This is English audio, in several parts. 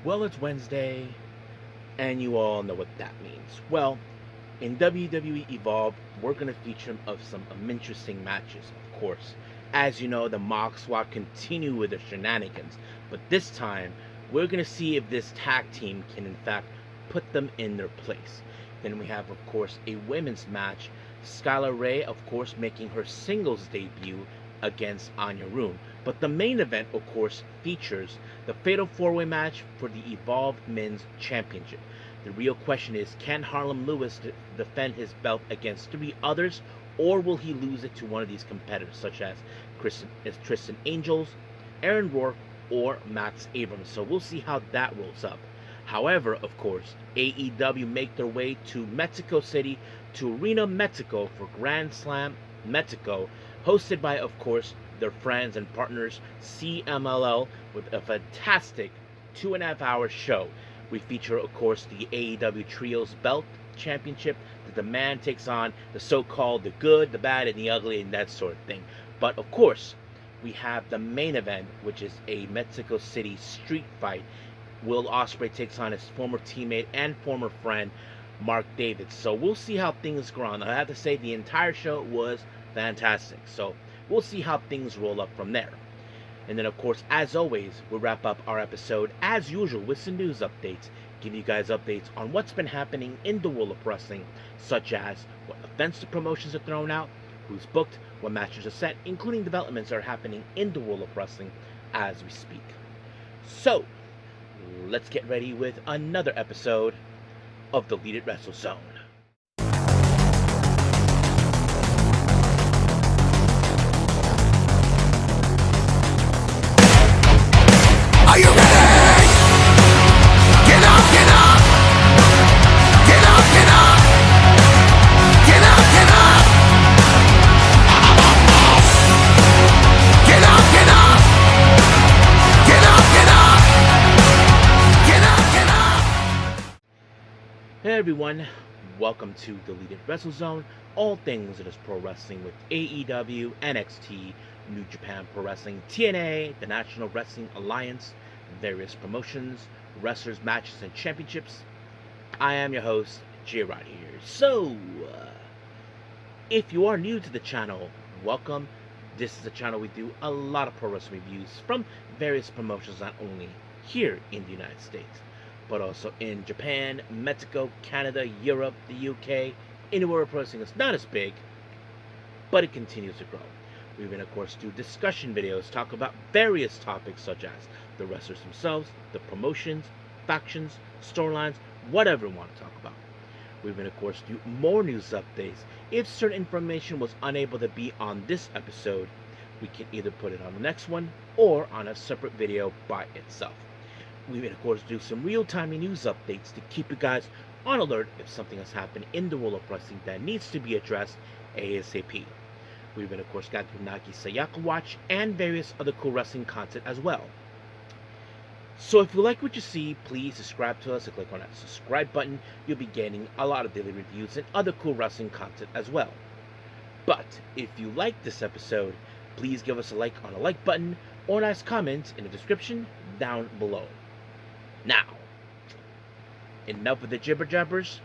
Well, it's Wednesday, and you all know what that means. Well, in WWE Evolve, we're going to feature of some interesting matches, of course. As you know, the Mock Squad continue with their shenanigans, but this time, we're going to see if this tag team can in fact put them in their place. Then we have, of course, a women's match. Skylar Ray, of course, making her singles debut against Anya Rune. But the main event, of course, features the Fatal 4-Way match for the Evolve Men's Championship. The real question is, can Harlem Lewis defend his belt against three others, or will he lose it to one of these competitors, such as Tristan Angels, Aaron Rourke, or Max Abrams? So we'll see how that rolls up. However, of course, AEW make their way to Mexico City, to Arena Mexico for Grand Slam Mexico, hosted by, of course, their friends and partners CMLL, with a fantastic 2.5-hour show. We feature, of course, the AEW Trios Belt Championship that the man takes on the so-called the good, the bad, and the ugly, and that sort of thing. But, of course, we have the main event, which is a Mexico City street fight. Will Ospreay takes on his former teammate and former friend, Mark Davis. So we'll see how things go on. I have to say, the entire show was fantastic. So we'll see how things roll up from there. And then, of course, as always, we'll wrap up our episode, as usual, with some news updates. Give you guys updates on what's been happening in the world of wrestling, such as what events the promotions are thrown out, who's booked, what matches are set, including developments that are happening in the world of wrestling as we speak. So, let's get ready with another episode of the Deleted Wrestle Zone. Are you ready? Get up, get up! Get up, get up! Get up, get up! Get up, get up! Get up, get up! Get up, get up! Hey everyone, welcome to Deleted Wrestle Zone, all things that is pro wrestling with AEW, NXT, New Japan Pro Wrestling, TNA, the National Wrestling Alliance, various promotions, wrestlers, matches, and championships. I am your host, J-Rod here. So, if you are new to the channel, welcome. This is a channel we do a lot of pro wrestling reviews from various promotions, not only here in the United States, but also in Japan, Mexico, Canada, Europe, the UK, anywhere where pro wrestling is not as big, but it continues to grow. We even, of course, do discussion videos, talk about various topics such as the wrestlers themselves, the promotions, factions, storylines, whatever we want to talk about. We even, of course, do more news updates. If certain information was unable to be on this episode, we can either put it on the next one or on a separate video by itself. We even, of course, do some real-time news updates to keep you guys on alert if something has happened in the world of wrestling that needs to be addressed ASAP. We've been, of course, got the Nagi Sayaka Watch and various other cool wrestling content as well. So if you like what you see, please subscribe to us and click on that subscribe button. You'll be getting a lot of daily reviews and other cool wrestling content as well. But if you like this episode, please give us a like on the like button or nice comments in the description down below. Now, enough with the jibber jabbers.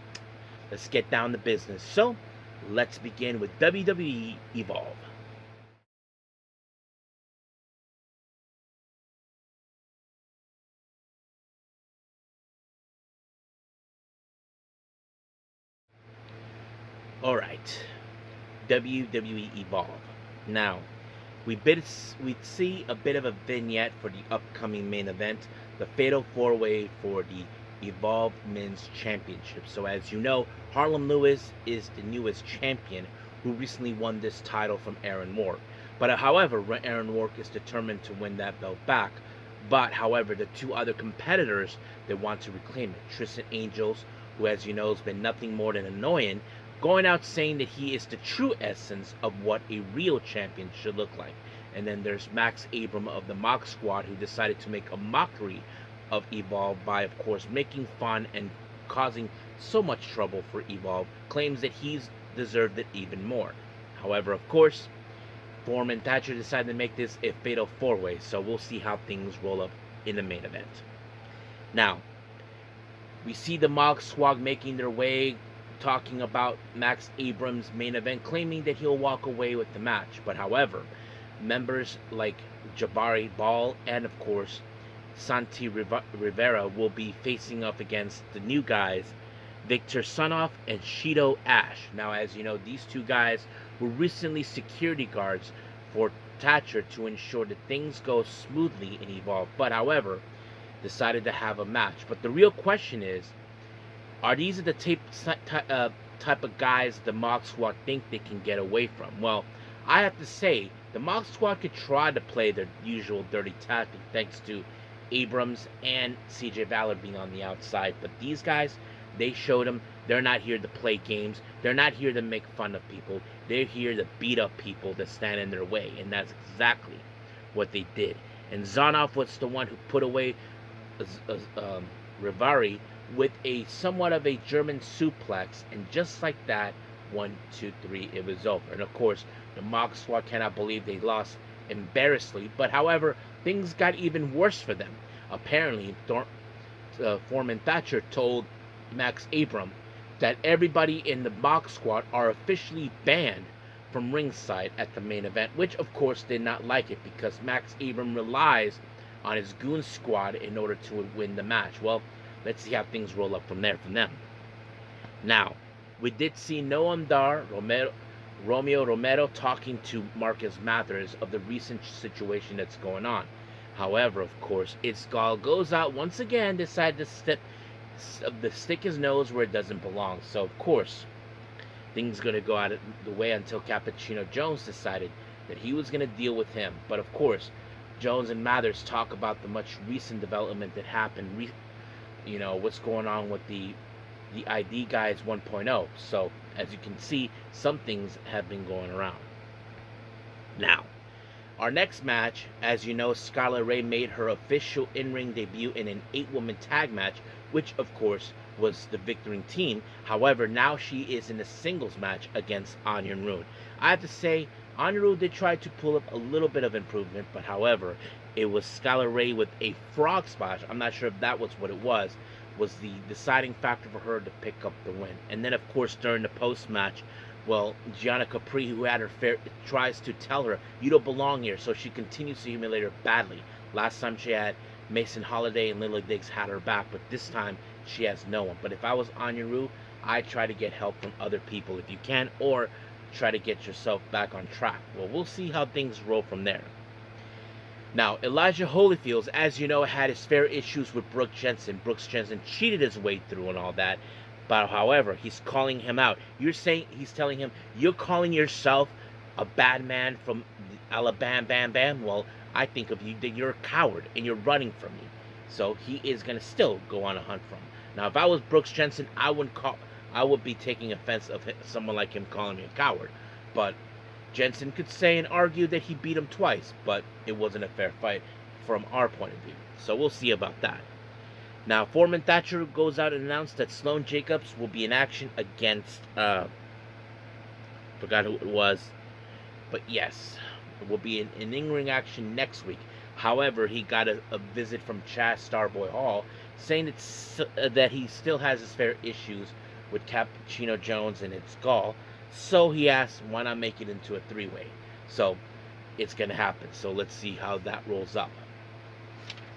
Let's get down to business. So, let's begin with WWE Evolve. Alright, WWE Evolve. Now, we'd see a bit of a vignette for the upcoming main event, the Fatal 4-Way for the Evolve Men's Championship. So as you know, Harlem Lewis is the newest champion who recently won this title from Aaron Rourke. But however, Aaron Rourke is determined to win that belt back. But however, the two other competitors that want to reclaim it, Tristan Angels, who as you know has been nothing more than annoying, going out saying that he is the true essence of what a real champion should look like. And then there's Max Abrams of the Mock Squad, who decided to make a mockery of Evolve by, of course, making fun and causing so much trouble for Evolve, claims that he's deserved it even more. However, of course, Form and Thatcher decided to make this a fatal 4-way, so we'll see how things roll up in the main event. Now, we see the Mog Squad making their way, talking about Max Abrams' main event, claiming that he'll walk away with the match. But however, members like Jabari Ball and of course Santi Rivera will be facing up against the new guys, Victor Sunoff and Shido Ash. Now, as you know, these two guys were recently security guards for Thatcher to ensure that things go smoothly in Evolve. But however, decided to have a match. But the real question is, are these the type of guys the Mog Squad think they can get away from? Well, I have to say, the Mog Squad could try to play their usual dirty tactic thanks to Abrams and CJ Valor being on the outside. But these guys, they showed them they're not here to play games. They're not here to make fun of people. They're here to beat up people that stand in their way. And that's exactly what they did. And Zonoff was the one who put away Rivari with a somewhat of a German suplex, and just like that, 1, 2, 3, it was over. And of course, the Mog Squad cannot believe they lost embarrassingly, but however, things got even worse for them. Apparently, Foreman Thatcher told Max Abram that everybody in the Mog Squad are officially banned from ringside at the main event, which of course did not like it because Max Abram relies on his goon squad in order to win the match. Well, let's see how things roll up from there from them. Now, we did see Noam Dar, Romeo Romero talking to Marcus Mathers of the recent situation that's going on. However, of course, Itzgal goes out once again, decided to stick his nose where it doesn't belong. So, of course, things going to go out of the way until Cappuccino Jones decided that he was going to deal with him. But, of course, Jones and Mathers talk about the much recent development that happened, what's going on with the ID Guys 1.0. So, as you can see, some things have been going around. Now, our next match, as you know, Skylar Ray made her official in-ring debut in an 8-woman tag match, which, of course, was the victory team. However, now she is in a singles match against Anya Rune. I have to say, Anya Rune did try to pull up a little bit of improvement, but however, it was Skylar Ray with a frog splash. I'm not sure if that was what it was the deciding factor for her to pick up the win. And then, of course, during the post-match, well, Gianna Capri, who had her fair, tries to tell her, you don't belong here, so she continues to humiliate her badly. Last time she had Mason Holiday and Lily Diggs had her back, but this time she has no one. But if I was Anya Rue, I'd try to get help from other people if you can, or try to get yourself back on track. Well, we'll see how things roll from there. Now, Elijah Holyfield, as you know, had his fair issues with Brooks Jensen. Brooks Jensen cheated his way through and all that. But however, he's calling him out. He's telling him, you're calling yourself a bad man from Alabama, bam, bam. Well, I think of you that you're a coward and you're running from me. So he is going to still go on a hunt for him. Now, if I was Brooks Jensen, I would be taking offense of someone like him calling me a coward. But Jensen could say and argue that he beat him twice, but it wasn't a fair fight from our point of view. So we'll see about that. Now, Foreman Thatcher goes out and announced that Sloan Jacobs will be in action against, forgot who it was, but yes, it will be in in-ring action next week. However, he got a visit from Chaz Starboy Hall saying that he still has his fair issues with Cappuccino Jones and its gall. So he asked, why not make it into a 3-way? So it's going to happen. So let's see how that rolls up.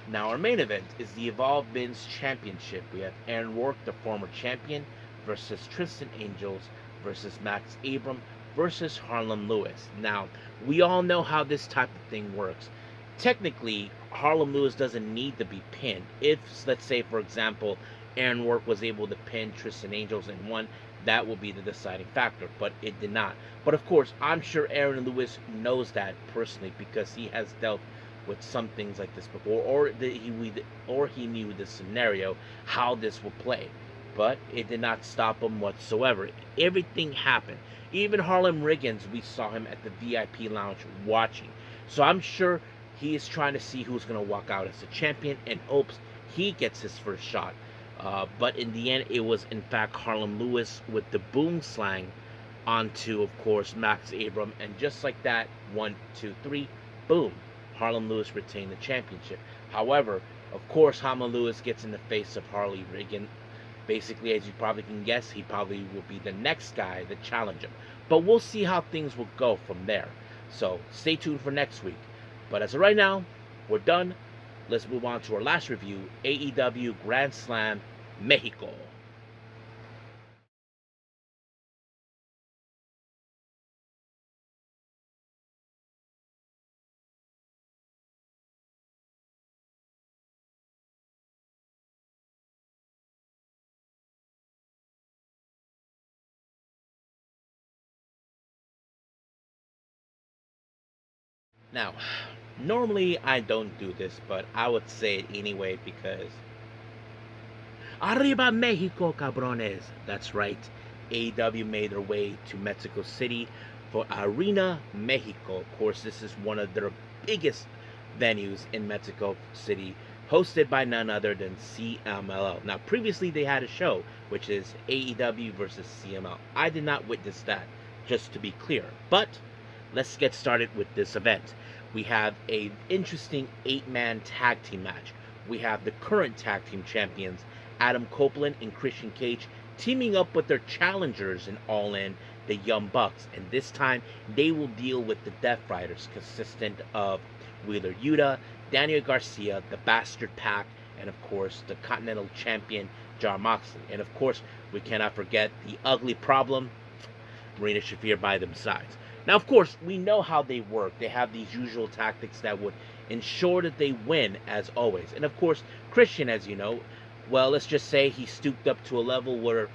Now, our main event is the Evolve Men's Championship. We have Aaron Rourke, the former champion, versus Tristan Angels, versus Max Abram, versus Harlem Lewis. Now, we all know how this type of thing works. Technically, Harlem Lewis doesn't need to be pinned. If, let's say, for example, Aaron Rourke was able to pin Tristan Angels and won, that will be the deciding factor, but it did not. But of course, I'm sure Aaron Lewis knows that personally because he has dealt with some things like this before, or he knew the scenario, how this will play. But it did not stop him whatsoever. Everything happened. Even Harlem Riggins, we saw him at the VIP lounge watching. So I'm sure he is trying to see who's going to walk out as the champion and hopes he gets his first shot. But in the end, it was in fact Harlem Lewis with the boom slang onto, of course, Max Abram. And just like that, 1, 2, 3, boom, Harlem Lewis retained the championship. However, Of course, Hama Lewis gets in the face of Harley Riggin. Basically, as you probably can guess, he probably will be the next guy to challenge him. But we'll see how things will go from there. So stay tuned for next week. But as of right now, we're done. Let's move on to our last review, AEW Grand Slam Mexico. Now, normally I don't do this, but I would say it anyway because Arriba Mexico, cabrones! That's right. AEW made their way to Mexico City for Arena Mexico. Of course, this is one of their biggest venues in Mexico City, hosted by none other than CMLL. Now, previously they had a show, which is AEW versus CML. I did not witness that, just to be clear. But let's get started with this event. We have an interesting 8-man tag team match. We have the current tag team champions, Adam Copeland and Christian Cage, teaming up with their challengers in All In, the Young Bucks. And this time, they will deal with the Death Riders, consistent of Wheeler Yuta, Daniel Garcia, the Bastard Pack, and of course, the Continental Champion, Jon Moxley. And of course, we cannot forget the ugly problem, Marina Shafir by their sides. Now, of course, we know how they work. They have these usual tactics that would ensure that they win, as always. And of course, Christian, as you know, well, let's just say he stooped up to a level where,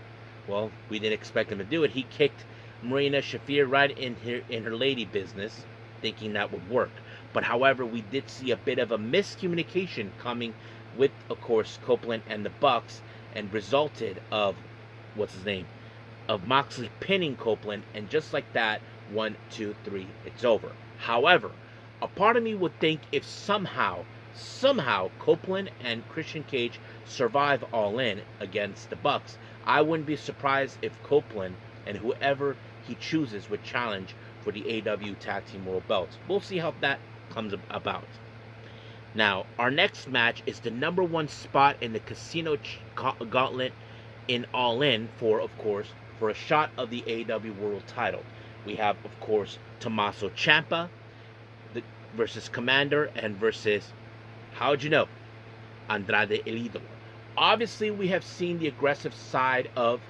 well, we didn't expect him to do it. He kicked Marina Shafir right in her lady business, thinking that would work. But however, we did see a bit of a miscommunication coming with, of course, Copeland and the Bucks, and resulted of, what's his name, of Moxley pinning Copeland, and just like that, 1, 2, 3, it's over. However, a part of me would think if somehow Copeland and Christian Cage survive All In against the Bucks, I wouldn't be surprised if Copeland and whoever he chooses would challenge for the AEW Tag Team World Belts. We'll see how that comes about. Now, our next match is the number 1 spot in the Casino Gauntlet in All In for, of course, for a shot of the AEW World Title. We have, of course, Tommaso Ciampa versus Commander and versus, how'd you know, Andrade El Idolo. Obviously, we have seen the aggressive side of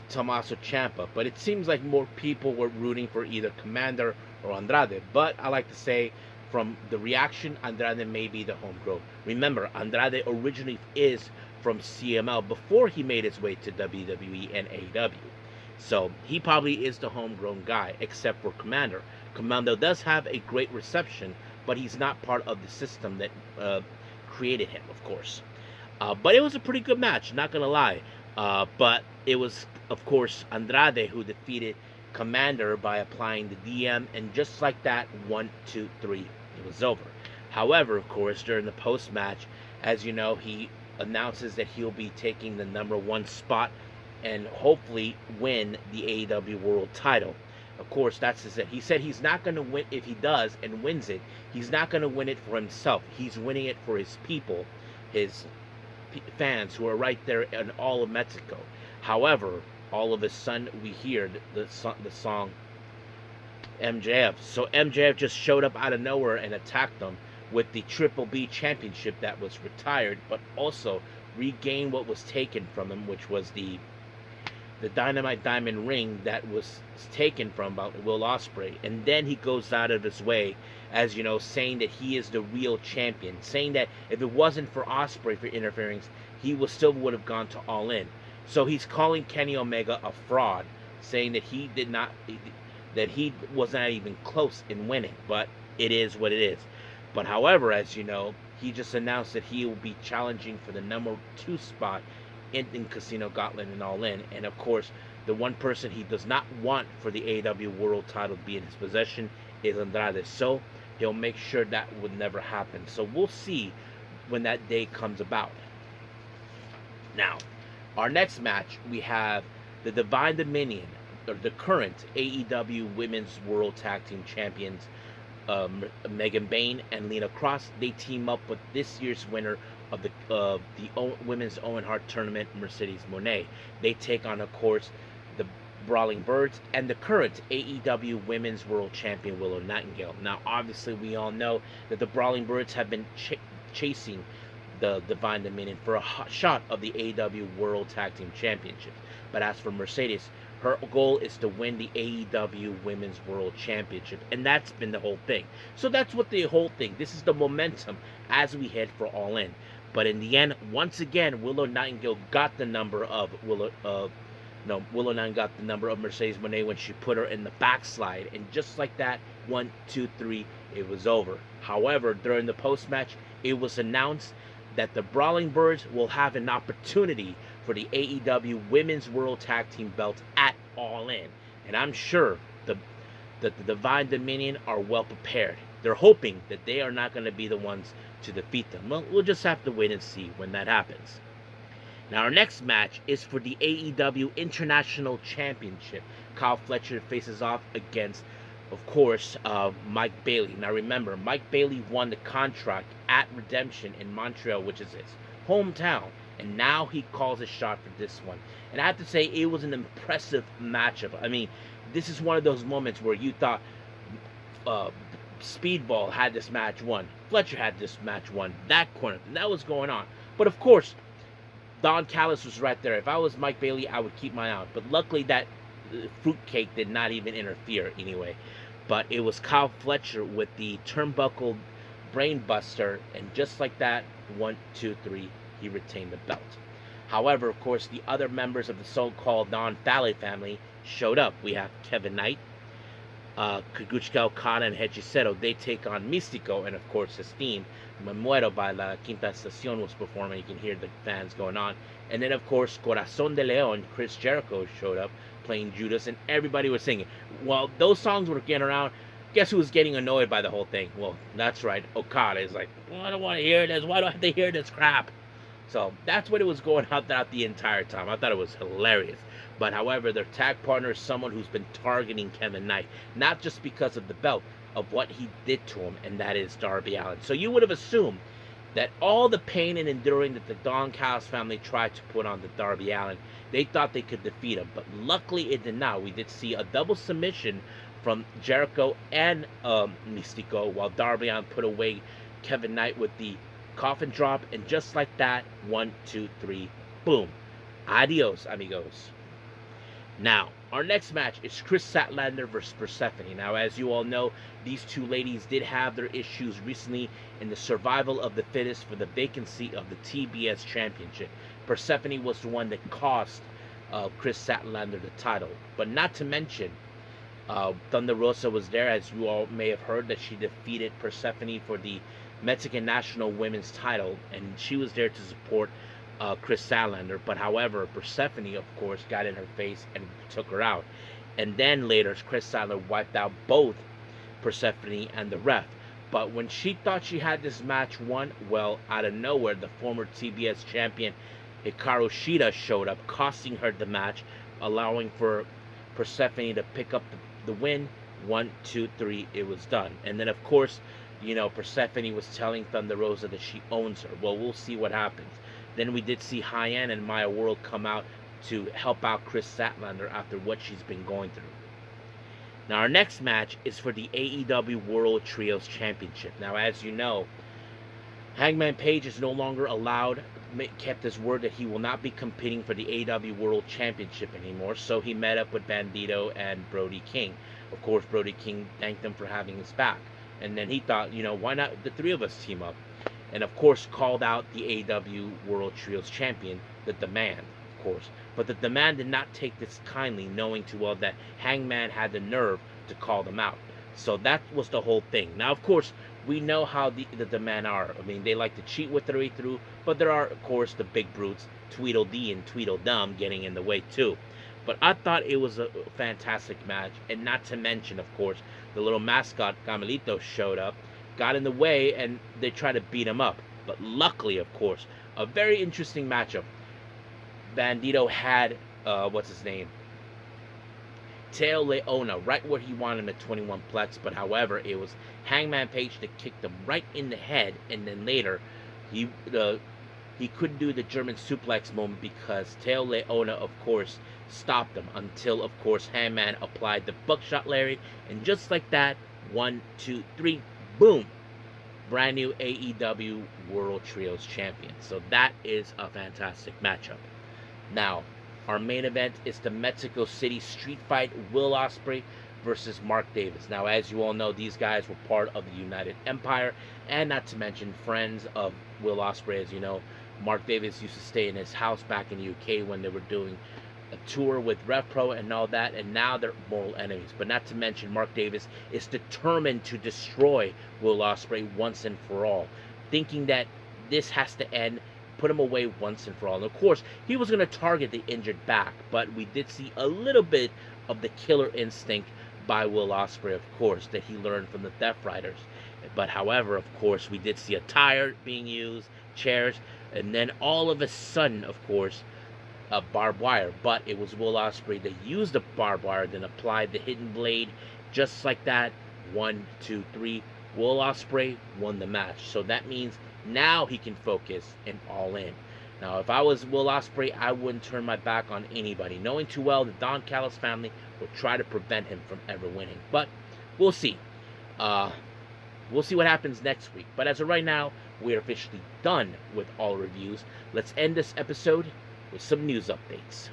Tommaso Ciampa, but it seems like more people were rooting for either Commander or Andrade. But I like to say, from the reaction, Andrade may be the homegrown. Remember, Andrade originally is from CML before he made his way to WWE and AEW. So he probably is the homegrown guy, except for Commander. Commander does have a great reception, but he's not part of the system that created him, of course. But it was a pretty good match, not gonna lie. But it was, of course, Andrade who defeated Commander by applying the DM, and just like that, 1, 2, 3, it was over. However, of course, during the post-match, as you know, he announces that he'll be taking the number 1 spot and hopefully win the AEW World Title. Of course, that's his it. He said he's not going to win. If he does and wins it, he's not going to win it for himself. He's winning it for his people, his fans who are right there in all of Mexico. However, all of a sudden we hear the song MJF. So MJF just showed up out of nowhere and attacked them with the Triple B Championship that was retired, but also regained what was taken from him, which was the Dynamite Diamond ring that was taken from Will Ospreay. And then he goes out of his way, as you know, saying that he is the real champion, saying that if it wasn't for Ospreay for interfering, he still would have gone to All In. So he's calling Kenny Omega a fraud, saying that he was not even close in winning. But it is what it is. But however, as you know, he just announced that he will be challenging for the number 2 spot in Casino Gauntlet and All In. And of course, the one person he does not want for the AEW World Title to be in his possession is Andrade. So he'll make sure that would never happen. So we'll see when that day comes about. Now, our next match, we have the Divine Dominion, or the current AEW Women's World Tag Team Champions, Megan Bain and Lena Cross. They team up with this year's winner of the women's Owen Hart tournament, Mercedes Moné. They take on, of course, the Brawling Birds and the current AEW Women's World Champion Willow Nightingale. Now, obviously, we all know that the Brawling Birds have been chasing the Divine Dominion for a hot shot of the AEW World Tag Team Championships. But as for Mercedes, her goal is to win the AEW Women's World Championship, and that's been the whole thing. So that's what the whole thing. This is the momentum as we head for All In. But in the end, once again, Willow Nightingale got the number of Willow Nightingale got the number of Mercedes Moné when she put her in the backslide, and just like that, 1, 2, 3, it was over. However, during the post-match, it was announced that the Brawling Birds will have an opportunity for the AEW Women's World Tag Team belt at All In. And I'm sure the Divine Dominion are well prepared. They're hoping that they are not going to be the ones to defeat them. Well, we'll just have to wait and see when that happens. Now, our next match is for the AEW International Championship. Kyle Fletcher faces off against, of course, Mike Bailey. Now, remember, Mike Bailey won the contract at Redemption in Montreal, which is his hometown. And now he calls a shot for this one. And I have to say, it was an impressive matchup. I mean, this is one of those moments where you thought Speedball had this match won. Fletcher had this match won. That corner. That was going on. But of course, Don Callis was right there. If I was Mike Bailey, I would keep my eye out. But luckily, that fruitcake did not even interfere anyway. But it was Kyle Fletcher with the turnbuckle brainbuster. And just like that, 1, 2, 3, he retained the belt. However, of course, the other members of the so-called non-Fale family showed up. We have Kevin Knight, Kaguchika Okada, and Hechicero. They take on Místico, and of course, Esteem. Me Muero by La Quinta Estación was performing. You can hear the fans going on. And then, of course, Corazón de León, Chris Jericho showed up playing Judas, and everybody was singing. While those songs were getting around, guess who was getting annoyed by the whole thing? Well, that's right, Okada is like, I don't want to hear this. Why do I have to hear this crap? So that's what it was going on throughout the entire time. I thought it was hilarious. But however, their tag partner is someone who's been targeting Kevin Knight, not just because of the belt, of what he did to him, and that is Darby Allin. So you would have assumed that all the pain and enduring that the Don Callis family tried to put on the Darby Allin, they thought they could defeat him. But luckily it did not. We did see a double submission from Jericho and Místico, while Darby Allin put away Kevin Knight with the coffin drop, and just like that, 1, 2, 3, boom. Adios, amigos. Now, our next match is Chris Statlander versus Persephone. Now, as you all know, these two ladies did have their issues recently in the survival of the fittest for the vacancy of the TBS Championship. Persephone was the one that cost Chris Statlander the title. But not to mention, Thunder Rosa was there, as you all may have heard, that she defeated Persephone for the Mexican National Women's title, and she was there to support Chris Statlander. But however, Persephone, of course, got in her face and took her out. And then later, Chris Statlander wiped out both Persephone and the ref. But when she thought she had this match won, well, out of nowhere, the former TBS champion Hikaru Shida showed up, costing her the match, allowing for Persephone to pick up the win. 1, 2, 3, it was done. And then, of course, you know, Persephone was telling Thunder Rosa that she owns her. Well, we'll see what happens. Then we did see Hyann and Maya World come out to help out Chris Statlander after what she's been going through. Now, our next match is for the AEW World Trios Championship. Now, as you know, Hangman Page is no longer allowed, kept his word that he will not be competing for the AEW World Championship anymore, so he met up with Bandito and Brody King. Of course, Brody King thanked them for having his back. And then he thought, you know, why not the three of us team up? And of course called out the AEW World Trios Champion, the Demand, of course. But the Demand did not take this kindly, knowing too well that Hangman had the nerve to call them out. So that was the whole thing. Now, of course, we know how the Demand are. I mean, they like to cheat with their way through, but there are, of course, the big brutes, Tweedledee and Tweedledum, getting in the way too. But I thought it was a fantastic match, and not to mention, of course, the little mascot, Camelito, showed up, got in the way, and they tried to beat him up. But luckily, of course, a very interesting matchup. Bandito had, what's his name? Teo Leona right where he wanted him at 21 plex, but however, it was Hangman Page that kicked him right in the head, and then later he couldn't do the German suplex moment because Teo Leona, of course, stopped him until, of course, Hangman applied the buckshot lariat, and just like that, 1, 2, 3, boom! Brand new AEW World Trios Champion. So that is a fantastic matchup. Now, our main event is the Mexico City Street Fight, Will Ospreay versus Mark Davis. Now, as you all know, these guys were part of the United Empire, and not to mention friends of Will Ospreay. As you know, Mark Davis used to stay in his house back in the UK when they were doing a tour with RevPro and all that, and now they're mortal enemies. But not to mention, Mark Davis is determined to destroy Will Ospreay once and for all, thinking that this has to end, put him away once and for all. And of course, he was going to target the injured back, but we did see a little bit of the killer instinct by Will Ospreay, of course, that he learned from the Death Riders. But however, of course, we did see a tire being used, chairs, and then all of a sudden, of course, a barbed wire. But it was Will Ospreay that used the barbed wire, then applied the hidden blade, just like that. 1, 2, 3. Will Ospreay won the match. So that means now he can focus and all in. Now, if I was Will Ospreay, I wouldn't turn my back on anybody, knowing too well the Don Callis family will try to prevent him from ever winning. But we'll see. We'll see what happens next week. But as of right now, we're officially done with all reviews. Let's end this episode with some news updates.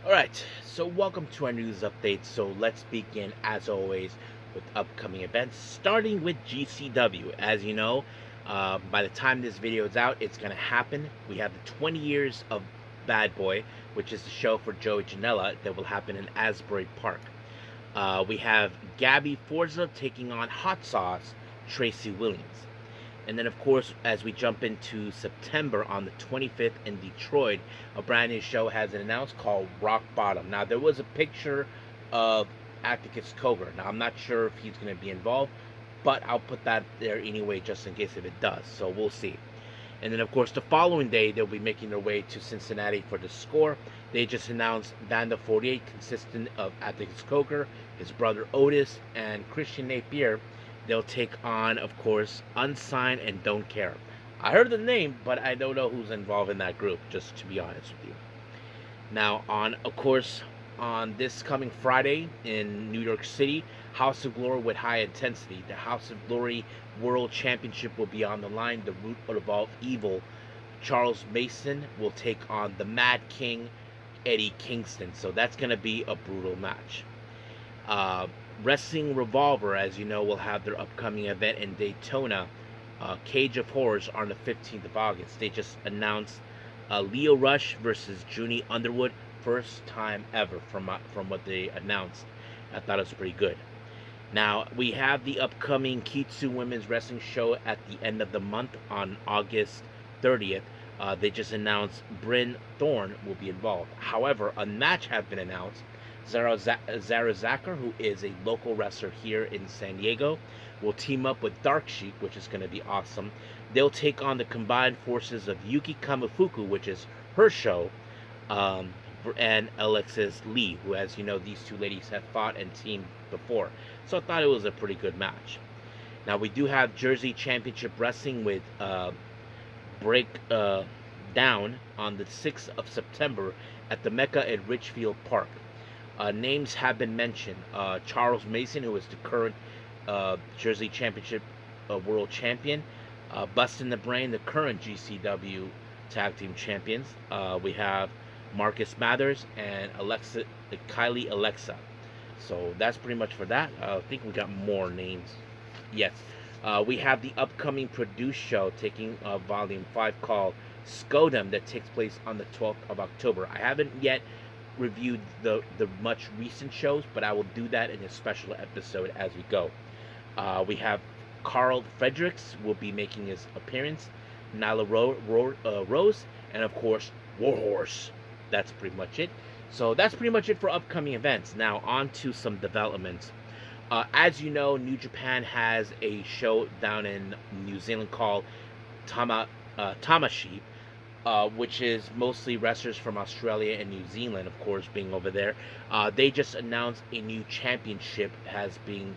Alright, so welcome to our news update. So let's begin, as always, with upcoming events, starting with GCW. As you know, by the time this video is out, it's going to happen. We have the 20 years of Bad Boy, which is the show for Joey Janela that will happen in Asbury Park. We have Gabby Forza taking on Hot Sauce Tracy Williams. And then, of course, as we jump into September on the 25th in Detroit, a brand new show has been announced called Rock Bottom. Now, there was a picture of Atticus Cogar. Now, I'm not sure if he's going to be involved, but I'll put that there anyway just in case if it does. So we'll see. And then, of course, the following day, they'll be making their way to Cincinnati for the Score. They just announced Band of 48, consisting of Atticus Cogar, his brother Otis, and Christian Napier. They'll take on, of course, Unsigned and Don't Care. I heard the name, but I don't know who's involved in that group, just to be honest with you. Now, on this coming Friday in New York City, House of Glory with High Intensity. The House of Glory World Championship will be on the line. The Root of Evolve Evil, Charles Mason, will take on the Mad King, Eddie Kingston. So that's going to be a brutal match. Wrestling Revolver, as you know, will have their upcoming event in Daytona, Cage of Horrors, on the 15th of August. They just announced Leo Rush versus Junie Underwood. First time ever from what they announced. I thought it was pretty good. Now, we have the upcoming Kitsune Women's Wrestling Show at the end of the month on August 30th. They just announced Bryn Thorne will be involved. However, a match has been announced. Zara Zakher, who is a local wrestler here in San Diego, will team up with Dark Sheik, which is going to be awesome. They'll take on the combined forces of Yuki Kamifuku, which is her show, and Alexis Lee, who, as you know, these two ladies have fought and teamed before. So I thought it was a pretty good match. Now, we do have Jersey Championship Wrestling with Breakdown on the 6th of September at the Mecca at Richfield Park. Names have been mentioned. Charles Mason, who is the current Jersey Championship World Champion. Bustin' the Brain, the current GCW Tag Team Champions. We have Marcus Mathers and Kylie Alexa. So that's pretty much for that. I think we got more names. Yes. We have the upcoming produced show taking Volume 5 called Skodom that takes place on the 12th of October. I haven't yet reviewed the much recent shows, but I will do that in a special episode as we go. We have Carl Fredericks will be making his appearance, Nyla Rose, and of course Warhorse. That's pretty much it. So that's pretty much it for upcoming events. Now on to some developments. As you know, New Japan has a show down in New Zealand called Tamashi, which is mostly wrestlers from Australia and New Zealand, of course, being over there. They just announced a new championship has been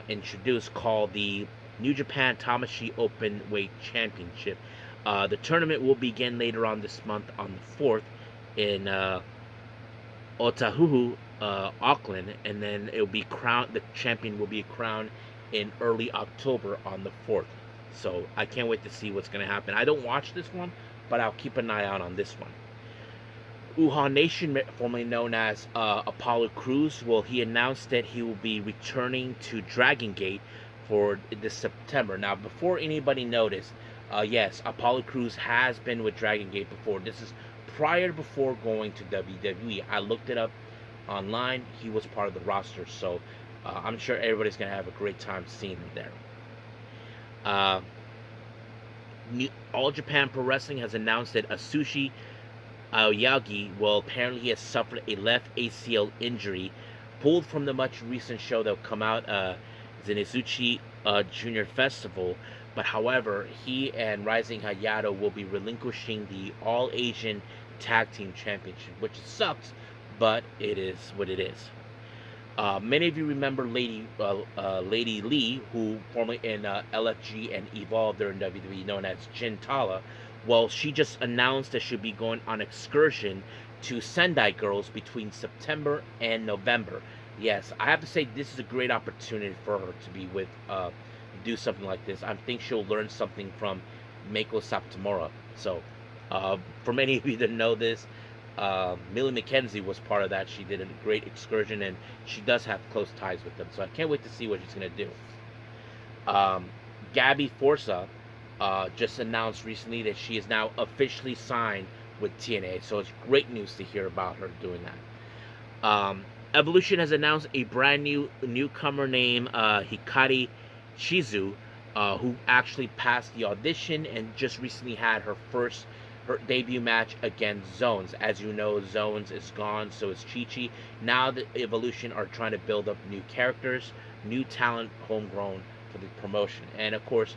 introduced called the New Japan Tamashii Openweight Championship. The tournament will begin later on this month on the 4th in Otahuhu, Auckland, and then it'll be crowned. The champion will be crowned in early October on the 4th. So I can't wait to see what's going to happen. I don't watch this one, but I'll keep an eye out on this one. Uhaa Nation, formerly known as Apollo Crewsl, well, he announced that he will be returning to Dragon Gate for this September. Now, before anybody noticed, yes, Apollo Crewsl has been with Dragon Gate before. This is before going to WWE. I looked it up online. He was part of the roster, so I'm sure everybody's going to have a great time seeing him there. All Japan Pro Wrestling has announced that Atsushi Aoyagi, well, apparently he has suffered a left ACL injury, pulled from the much recent show that will come out, Zenitsuchi Junior Festival. But however, he and Rising Hayato will be relinquishing the All Asian Tag Team Championship, which sucks, but it is what it is. Many of you remember Lady Leigh, who formerly in LFG and Evolve there in WWE, known as Jin Tala. Well, she just announced that she'll be going on excursion to Sendai Girls between September and November. Yes, I have to say this is a great opportunity for her to be with, do something like this. I think she'll learn something from Meiko Satomura. So, for many of you that know this, Millie McKenzie was part of that. She did a great excursion, and she does have close ties with them. So I can't wait to see what she's going to do. Gabby Forza just announced recently that she is now officially signed with TNA. So it's great news to hear about her doing that. Evolution has announced a brand new newcomer named Hikari Shizu, who actually passed the audition and just recently had her debut match against Zones. As you know, Zones is gone, so is Chi-Chi. Now the Evolution are trying to build up new characters, new talent, homegrown for the promotion. And of course,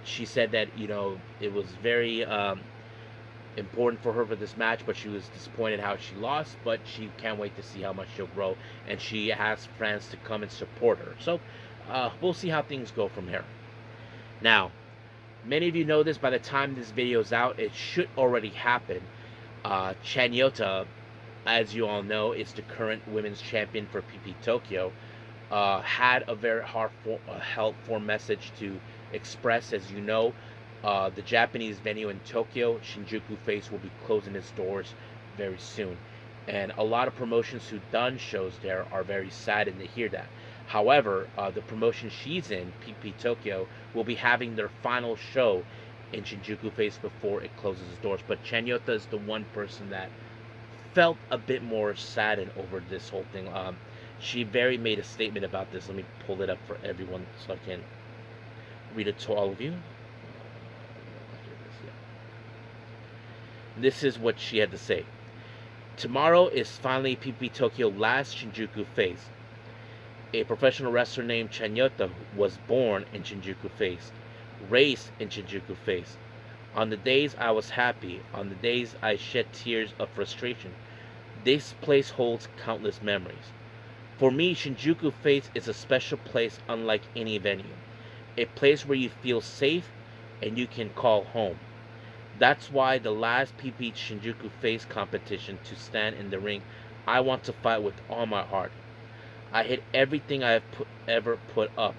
she said that, it was very important for her for this match, but she was disappointed how she lost, but she can't wait to see how much she'll grow, and she has friends to come and support her. So we'll see how things go from here. Now, many of you know this. By the time this video is out, it should already happen. Chanyota, as you all know, is the current women's champion for PP Tokyo. Had a very helpful message to express. As you know, the Japanese venue in Tokyo, Shinjuku FACE, will be closing its doors very soon. And a lot of promotions who've done shows there are very saddened to hear that. However, the promotion she's in, PP Tokyo, will be having their final show in Shinjuku FACE before it closes its doors. But Chanyota is the one person that felt a bit more saddened over this whole thing. She made a statement about this. Let me pull it up for everyone so I can read it to all of you. This is what she had to say. Tomorrow is finally PP Tokyo's last Shinjuku FACE. A professional wrestler named Chanyota was born in Shinjuku FACE, raised in Shinjuku FACE. On the days I was happy, on the days I shed tears of frustration, this place holds countless memories. For me, Shinjuku FACE is a special place unlike any venue. A place where you feel safe and you can call home. That's why the last PP Shinjuku FACE competition to stand in the ring, I want to fight with all my heart. I hit everything I have ever put up.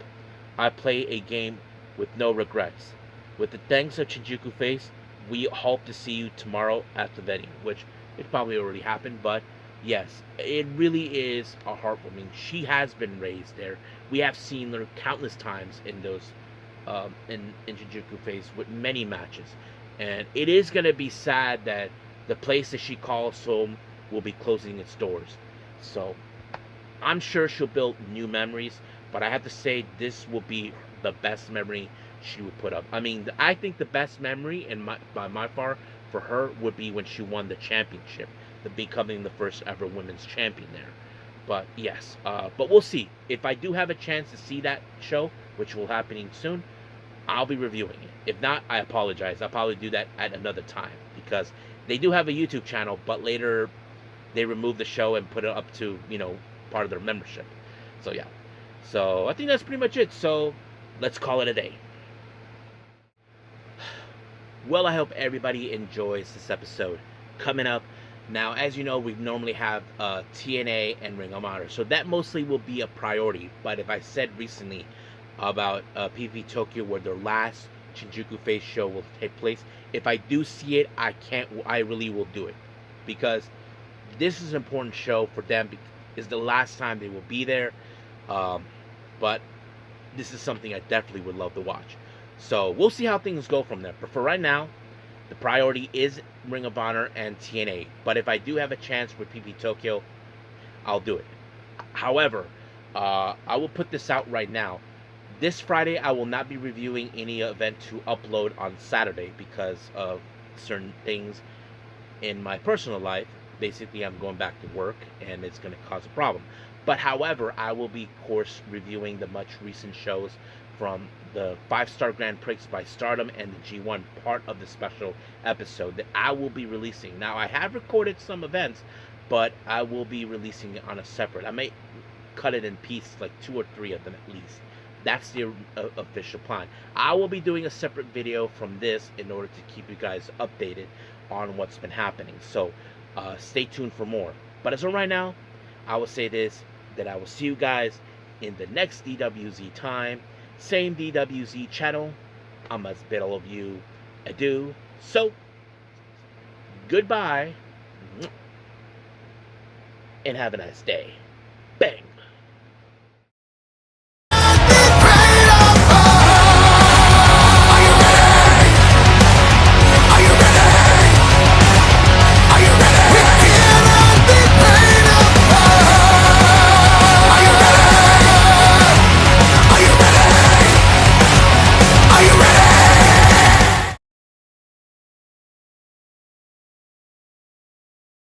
I play a game with no regrets. With the thanks of Shinjuku FACE, we hope to see you tomorrow at the venue, which it probably already happened, but yes, it really is a heartwarming. She has been raised there. We have seen her countless times in those in Shinjuku FACE with many matches. And it is going to be sad that the place that she calls home will be closing its doors. So I'm sure she'll build new memories, but I have to say this will be the best memory she would put up. I mean, I think the best memory by my far for her would be when she won the championship, the becoming the first ever women's champion there. But yes, but we'll see. If I do have a chance to see that show, which will happening soon, I'll be reviewing it. If not, I apologize. I'll probably do that at another time because they do have a YouTube channel, but later they removed the show and put it up to, part of their membership. So yeah. So I think that's pretty much it. So let's call it a day. Well, I hope everybody enjoys this episode. Coming up now, as you know, we normally have TNA and Ring of Honor, so that mostly will be a priority. But if I said recently about PP Tokyo, where their last Shinjuku FACE show will take place, if I do see it, I really will do it, because this is an important show for them. It's the last time they will be there, but this is something I definitely would love to watch. So we'll see how things go from there. But for right now, the priority is Ring of Honor and TNA. But if I do have a chance with PP Tokyo, I'll do it. However, I will put this out right now. This Friday, I will not be reviewing any event to upload on Saturday because of certain things in my personal life. Basically, I'm going back to work, and it's going to cause a problem. But however, I will be, of course, reviewing the much recent shows from the 5-Star Grand Prix by Stardom and the G1, part of the special episode that I will be releasing. Now, I have recorded some events, but I will be releasing it on a separate. I may cut it in pieces, like 2 or 3 of them at least. That's the official plan. I will be doing a separate video from this in order to keep you guys updated on what's been happening. So stay tuned for more. But as of right now, I will say this, that I will see you guys in the next DWZ time. Same DWZ channel. I must bid all of you adieu. So, goodbye. And have a nice day. Bang.